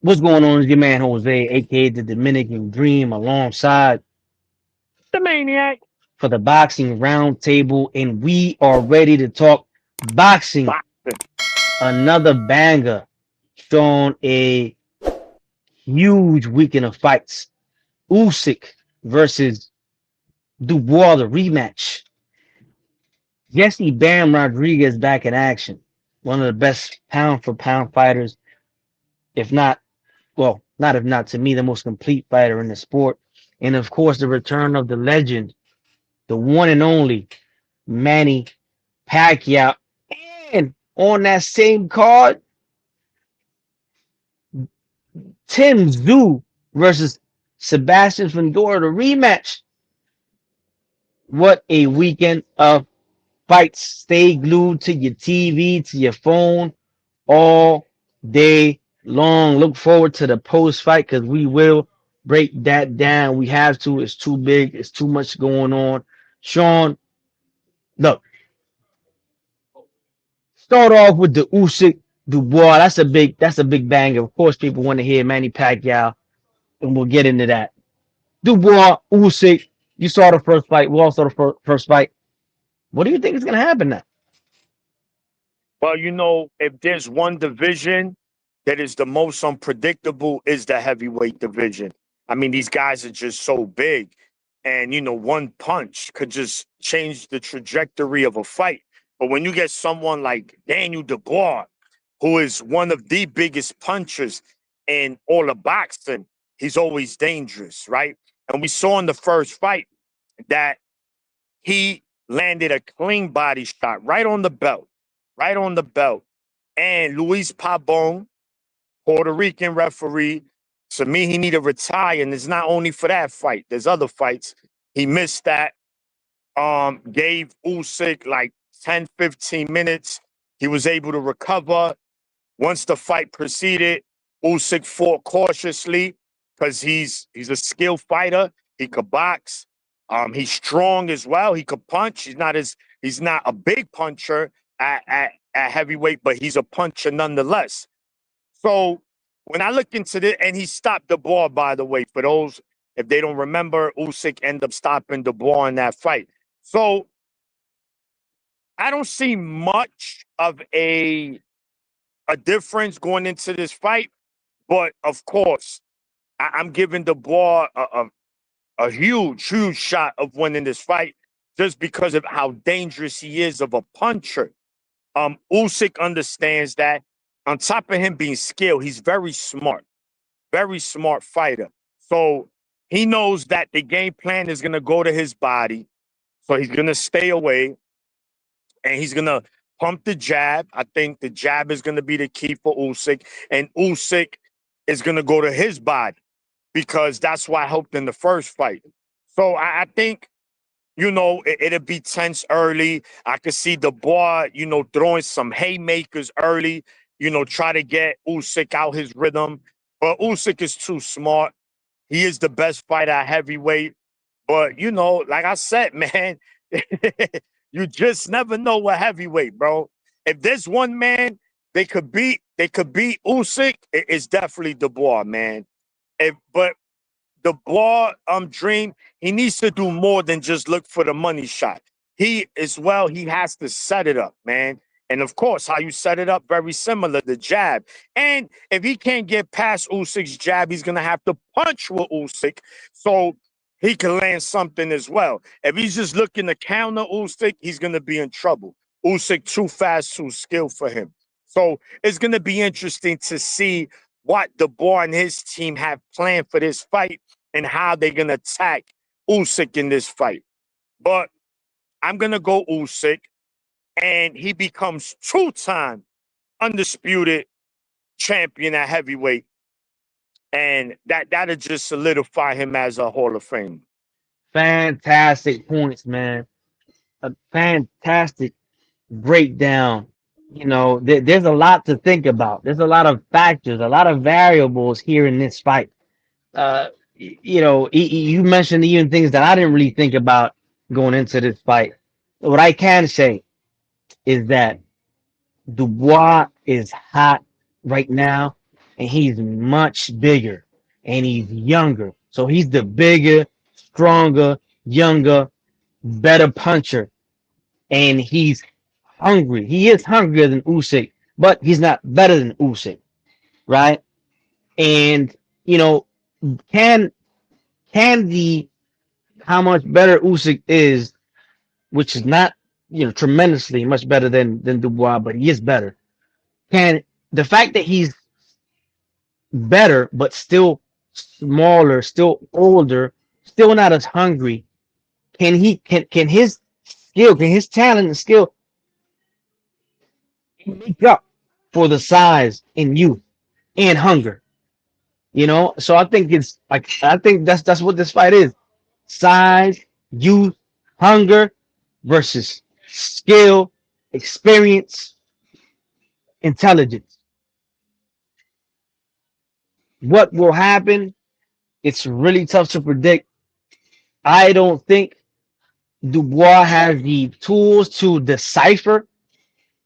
What's going on? Is your man Jose, aka the Dominican Dream, alongside The Maniac. for the boxing roundtable, and we are ready to talk boxing. Boxing. Another banger, showing a huge weekend of fights. Usyk versus Dubois, the rematch. Jesse Bam Rodriguez back in action. One of the best pound for pound fighters, if not, well, not if not to me, the most complete fighter in the sport. And of course, the return of the legend, the one and only Manny Pacquiao. And on that same card, Tim Zoo versus Sebastian Fundora, the rematch. What a weekend of fights. Stay glued to your TV, to your phone all day long. Look forward to the post fight because we will break that down. We have to. It's too big. It's too much going on. Sean, look, start off with the Usyk Dubois. That's a big banger. Of course, people want to hear Manny Pacquiao, and we'll get into that. Dubois, Usyk. You saw the first fight. We all saw the first fight. What do you think is gonna happen now? Well, if there's one division that is the most unpredictable is the heavyweight division. I mean, these guys are just so big. And, one punch could just change the trajectory of a fight. But when you get someone like Daniel Dubois, who is one of the biggest punchers in all of boxing, he's always dangerous, right? And we saw in the first fight that he landed a clean body shot right on the belt, right on the belt. And Luis Pabon, Puerto Rican referee, to me, he need to retire. And it's not only for that fight. There's other fights. He missed that. Gave Usyk like 10, 15 minutes. He was able to recover. Once the fight proceeded, Usyk fought cautiously because he's a skilled fighter. He could box. He's strong as well. He could punch. He's not a big puncher at heavyweight, but he's a puncher nonetheless. So when I look into this, and he stopped the ball, by the way, for those if they don't remember, Usyk ended up stopping the ball in that fight. So I don't see much of a difference going into this fight, but of course, I'm giving the ball a huge, huge shot of winning this fight just because of how dangerous he is of a puncher. Usyk understands that. On top of him being skilled, he's very smart fighter. So he knows that the game plan is going to go to his body. So he's going to stay away and he's going to pump the jab. I think the jab is going to be the key for Usyk. And Usyk is going to go to his body because that's why I helped in the first fight. So I think it'll be tense early. I could see the bar, throwing some haymakers early, try to get Usyk out his rhythm. But Usyk is too smart. He is the best fighter at heavyweight. But, like I said, man, you just never know what heavyweight, bro. If there's one man they could beat Usyk, it's definitely Dubois, man. But the ball dream, he needs to do more than just look for the money shot. He has to set it up, man. And of course, how you set it up, very similar, the jab. And if he can't get past Usyk's jab, he's gonna have to punch with Usyk so he can land something as well. If he's just looking to counter Usyk, he's gonna be in trouble. Usyk too fast, too skilled for him. So it's gonna be interesting to see what the boy and his team have planned for this fight and how they're gonna attack Usyk in this fight. But I'm gonna go Usyk, and he becomes two-time undisputed champion at heavyweight, and that'll just solidify him as a Hall of Fame. Fantastic points, man. A fantastic breakdown. There's a lot to think about. There's a lot of factors, a lot of variables here in this fight. You mentioned even things that I didn't really think about going into this fight. What I can say is that Dubois is hot right now, and he's much bigger and he's younger. So he's the bigger, stronger, younger, better puncher, and he's hungry. He is hungrier than Usyk, but he's not better than Usyk, right? And you know, can can the how much better Usyk is, which is not tremendously much better than Dubois, but he is better. Can the fact that he's better but still smaller, still older, still not as hungry, can his skill, can his talent and skill make up for the size and youth and hunger? So I think it's like I think that's what this fight is: size, youth, hunger versus skill, experience, intelligence. What will happen? It's really tough to predict. I don't think Dubois has the tools to decipher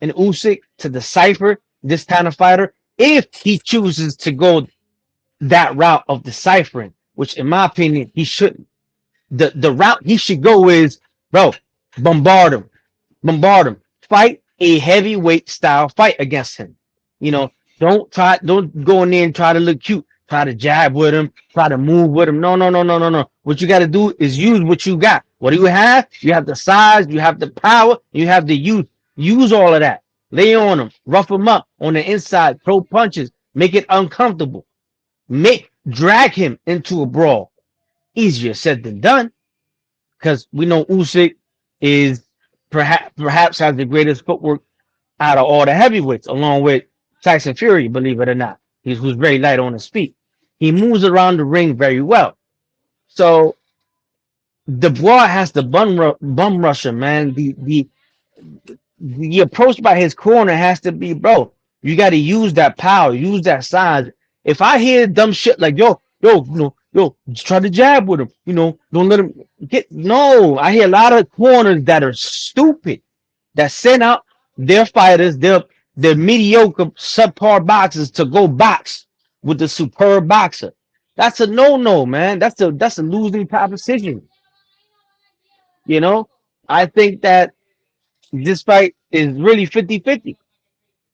an Usyk, to decipher this kind of fighter if he chooses to go that route of deciphering, which in my opinion he shouldn't. The route he should go is, bro, bombard him, bombard him, fight a heavyweight style fight against him. You know, don't go in there and try to look cute, try to jab with him, try to move with him. No, no, no, no, no, no. What you got to do is use what you got. What do you have? You have the size, you have the power, you have the youth. Use all of that. Lay on him, rough him up on the inside, throw punches, make it uncomfortable, drag him into a brawl. Easier said than done, because we know Usyk is perhaps has the greatest footwork out of all the heavyweights, along with Tyson Fury, believe it or not. He's who's very light on his feet. He moves around the ring very well. So Dubois has the bum rusher, man. The approach by his corner has to be, bro, you got to use that power, use that size. If I hear dumb shit like, yo, just try to jab with him, don't let him get, no, I hear a lot of corners that are stupid, that send out their fighters, their mediocre, subpar boxers to go box with the superb boxer. That's a no, man. That's a losing proposition. You know, I think that this fight is really 50-50.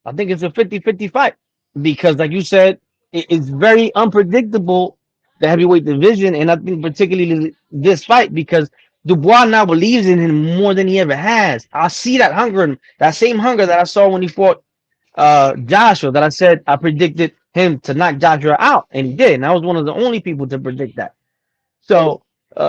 I think it's a 50-50 fight because, like you said, it's very unpredictable, the heavyweight division. And I think particularly this fight because Dubois now believes in him more than he ever has. I see that hunger, that same hunger that I saw when he fought Joshua, that I said I predicted him to knock Joshua out, and he did. And I was one of the only people to predict that. So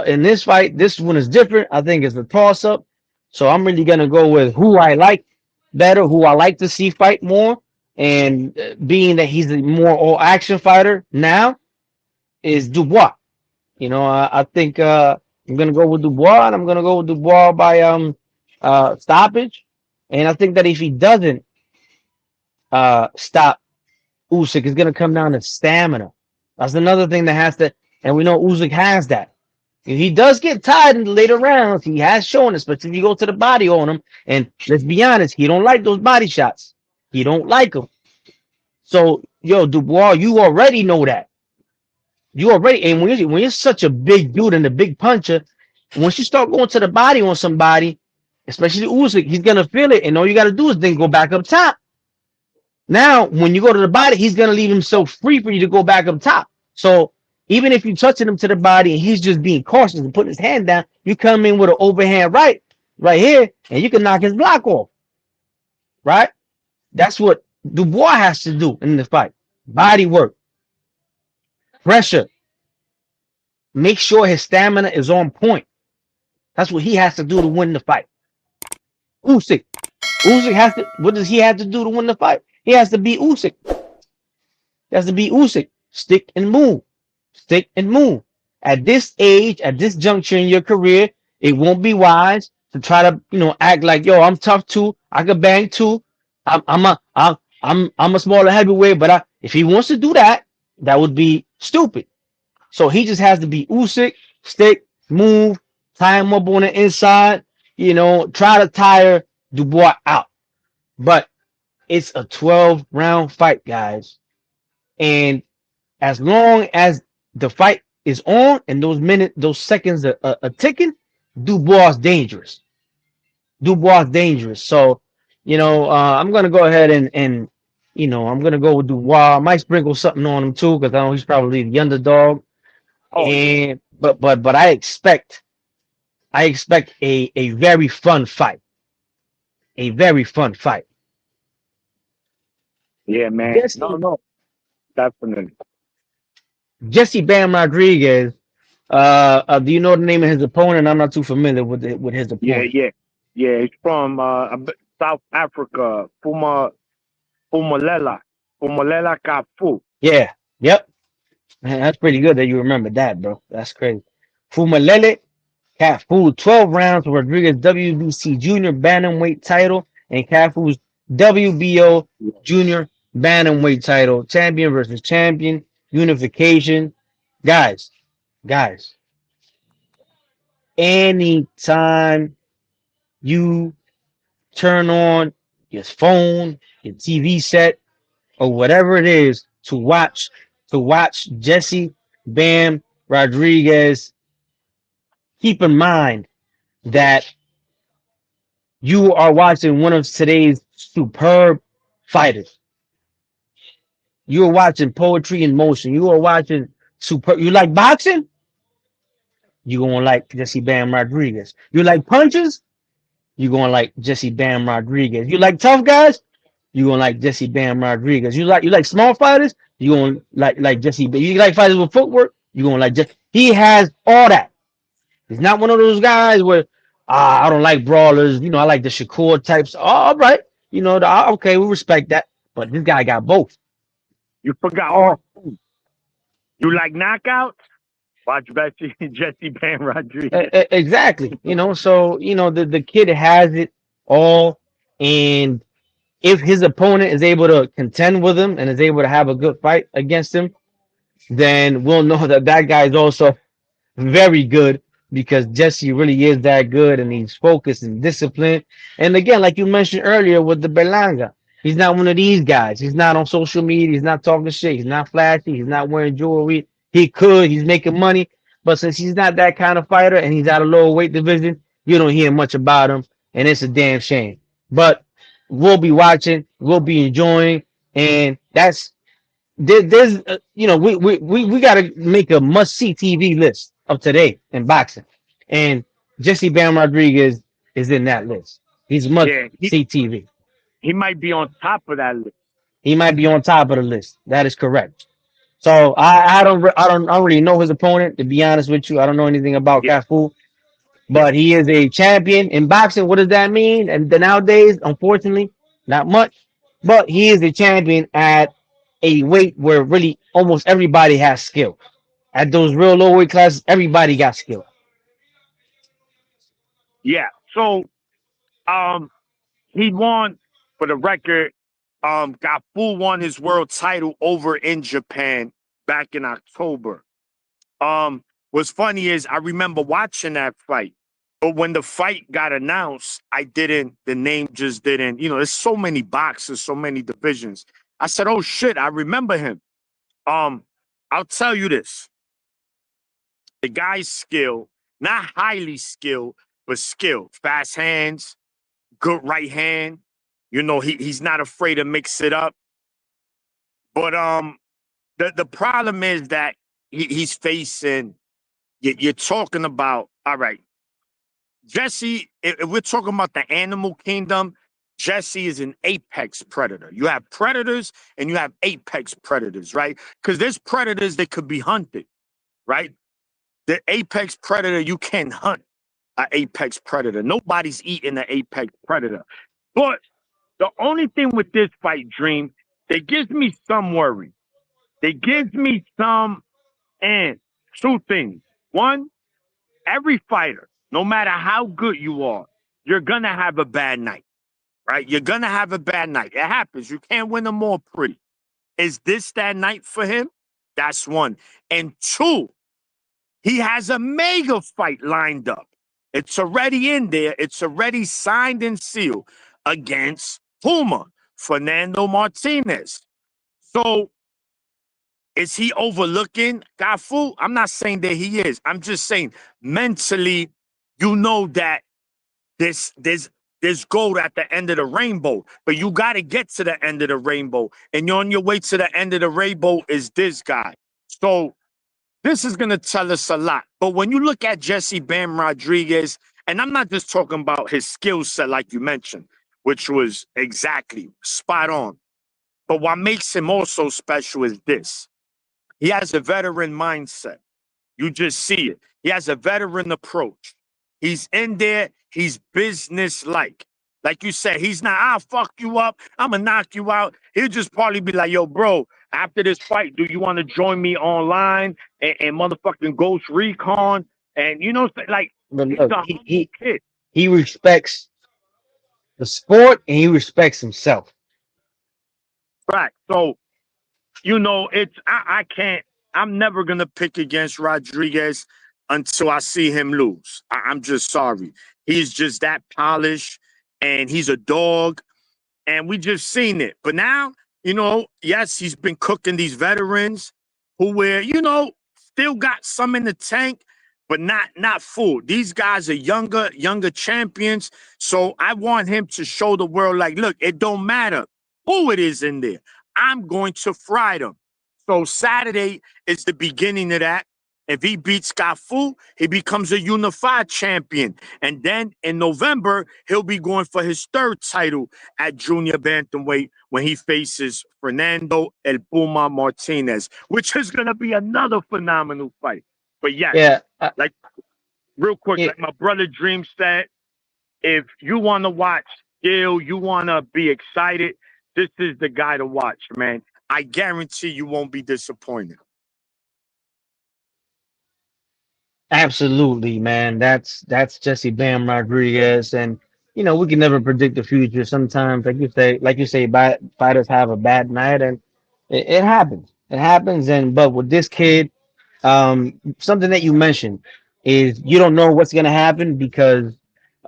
in this fight, this one is different. I think it's a toss up. So I'm really gonna go with who I like better, who I like to see fight more, and being that he's a more all action fighter now is Dubois. I think I'm gonna go with Dubois, and I'm gonna go with Dubois by stoppage. And I think that if he doesn't stop Usyk, it's gonna come down to stamina. That's another thing that has to, and we know Usyk has that. If he does get tired in the later rounds, he has shown us. But if you go to the body on him, and let's be honest, he don't like those body shots. He don't like them. So, yo, Dubois, you already know that. You already, and when you're such a big dude and a big puncher, once you start going to the body on somebody, especially Usyk, he's gonna feel it, and all you gotta do is then go back up top. Now, when you go to the body, he's gonna leave himself free for you to go back up top. So even if you're touching him to the body and he's just being cautious and putting his hand down, you come in with an overhand right here, and you can knock his block off. Right? That's what Dubois has to do in the fight. Body work, pressure, make sure his stamina is on point. That's what he has to do to win the fight. Usyk. Usyk has to, what does he have to do to win the fight? He has to beat Usyk. He has to beat Usyk. Stick and move. Stick and move. At this age, at this juncture in your career, it won't be wise to try to, act like, yo, I'm tough too. I could bang too. I'm a smaller heavyweight, but if he wants to do that, that would be stupid. So he just has to be Usyk, stick, move, tie him up on the inside, try to tire Dubois out. But it's a 12-round fight, guys. And as long as the fight is on and those seconds are ticking, Dubois dangerous. Dubois dangerous. So, I'm gonna go ahead and I'm gonna go with Dubois. I might sprinkle something on him too, because I know he's probably the underdog. Oh yeah, And but I expect a very fun fight. A very fun fight. yeah, man. No, Jesse no, definitely. Jesse Bam Rodriguez. Do you know the name of his opponent? I'm not too familiar with his Yeah, opponent. yeah, yeah. He's from South Africa, Fumalela, Fumalela Kafu. Yeah. Yep. Man, that's pretty good that you remember that, bro. That's crazy. Fumalele Cafu, 12 rounds for Rodriguez WBC Junior Bantamweight title and Cafu's WBO Junior Bantamweight title. Champion versus champion. Unification. Guys, guys, anytime you turn on your phone, your TV set, or whatever it is to watch Jesse Bam Rodriguez, keep in mind that you are watching one of today's superb fighters. You are watching poetry in motion. You are watching super. You like boxing? You gonna like Jesse Bam Rodriguez. You like punches? You gonna like Jesse Bam Rodriguez. You like tough guys? You gonna like Jesse Bam Rodriguez. You like small fighters? You gonna like Jesse. You like fighters with footwork? You gonna like Jesse. He has all that. He's not one of those guys where I don't like brawlers. I like the Shakur types. Oh, all right. Okay, we respect that. But this guy got both. You forgot Oh, one thing. You like knockouts? Watch Jesse Jesse Pan Rodriguez. exactly. So the kid has it all, and if his opponent is able to contend with him and is able to have a good fight against him, then we'll know that that guy is also very good, because Jesse really is that good and he's focused and disciplined. And again, like you mentioned earlier with the Berlanga, he's not one of these guys. He's not on social media. He's not talking shit. He's not flashy. He's not wearing jewelry. He's making money. But since he's not that kind of fighter and he's out of lower weight division, you don't hear much about him. And it's a damn shame. But we'll be watching, we'll be enjoying. And there's we got to make a must see TV list of today in boxing, and Jesse Bam Rodriguez is in that list. He's must Yeah, see TV. he might be on top of that list. He might be on top of the list. That is correct. So I don't really know his opponent, to be honest with you. I don't know anything about Yeah, Cafu, but he is a champion in boxing. What does that mean? And then nowadays, unfortunately, not much. But he is a champion at a weight where really almost everybody has skill. At those real low weight classes, everybody got skill. yeah. So um he won for the record. Gafu won his world title over in Japan back in October. Um, what's funny is I remember watching that fight, but when the fight got announced, the name just didn't, there's so many boxes, so many divisions. I said, oh shit, I remember him. Um, I'll tell you this. The guy's skill, not highly skilled, but skill, fast hands, good right hand. He's not afraid to mix it up. But the problem is that he's facing. You're talking about, all right, Jesse. If we're talking about the animal kingdom, Jesse is an apex predator. You have predators and you have apex predators, right? Because there's predators that could be hunted, right? The apex predator, you can hunt an apex predator. Nobody's eating an apex predator. But the only thing with this fight, Dream, that gives me some worry. That gives me some and two things. One, every fighter, no matter how good you are, you're gonna have a bad night, right? You're gonna have a bad night. It happens. You can't win them all pretty. Is this that night for him? That's one. And two, he has a mega fight lined up. It's already in there. It's already signed and sealed against Puma, Fernando Martinez. So Is he overlooking Gafu? I'm not saying that he is. I'm just saying mentally, you know that this there's there's gold at the end of the rainbow, but you got to get to the end of the rainbow, and you're on your way to the end of the rainbow is this guy. So this is gonna tell us a lot. But when you look at Jesse Bam Rodriguez, and I'm not just talking about his skill set like you mentioned, which was exactly spot on. But what makes him also special is this: he has a veteran mindset. You just see it. He has a veteran approach. He's in there. He's business like. Like you said, he's not, I'll fuck you up. I'm going to knock you out. He'll just probably be like, yo, bro, after this fight, do you want to join me online and motherfucking Ghost Recon? And you know, like, But he's look, a humble kid. he respects the sport and he respects himself. Right. So it's I can't. I'm never gonna pick against Rodriguez until I see him lose. I'm just sorry. He's just that polished, and he's a dog, and we just seen it. But now, yes, he's been cooking these veterans who were, still got some in the tank, but not full. These guys are younger champions. So I want him to show the world, like, look, it don't matter who it is in there. I'm going to fry them. So Saturday is the beginning of that. If he beats Gafu, he becomes a unified champion. And then in November, he'll be going for his third title at junior bantamweight when he faces Fernando El Puma Martinez, which is going to be another phenomenal fight. But yes, Yeah, like real quick, yeah, like my brother Dream said, if you want to watch Gil, you want to be excited, this is the guy to watch, man. I guarantee you won't be disappointed. absolutely, man. That's Jesse Bam Rodriguez, and we can never predict the future. Sometimes, like you say, fighters have a bad night, and it happens. It happens, and but with this kid, something that you mentioned is you don't know what's gonna happen because,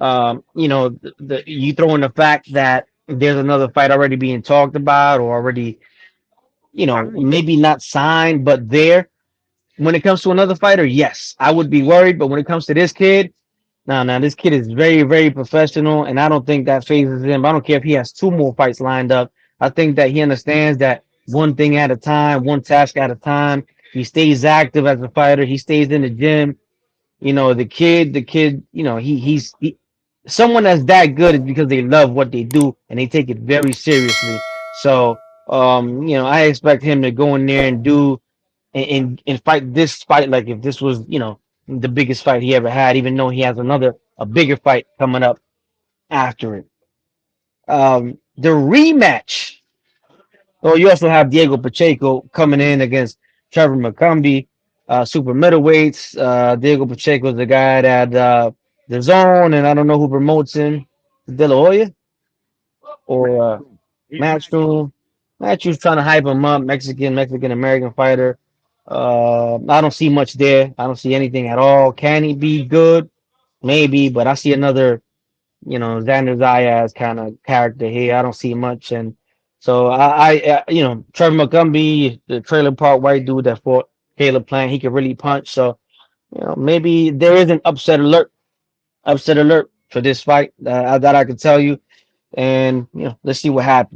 you throw in the fact that there's another fight already being talked about or already, Right. maybe not signed, but there. When it comes to another fighter, yes, I would be worried. But when it comes to this kid, no, this kid is very, very professional, and I don't think that phases him. I don't care if he has two more fights lined up. I think that he understands that one thing at a time, one task at a time. He stays active as a fighter. He stays in the gym. The kid, someone that's that good is because they love what they do and they take it very seriously. So, I expect him to go in there and do and fight this fight like if this was, the biggest fight he ever had, even though he has a bigger fight coming up after it. The rematch. Well, you also have Diego Pacheco coming in against Trevor McCumbee, super middleweights. Diego Pacheco is the guy that the zone, and I don't know who promotes him, De La Hoya or Matchroom. He's Matchroom. Matchroom. Matchroom's trying to hype him up, Mexican American fighter. I don't see much there. I don't see anything at all. Can he be good? Maybe, but I see another, Xander Zayas kind of character here. I don't see much, and so Trevor McCumbee, the trailer park white dude that fought Caleb Plant, he could really punch. So maybe there is an upset alert for this fight that I can tell you, and let's see what happens.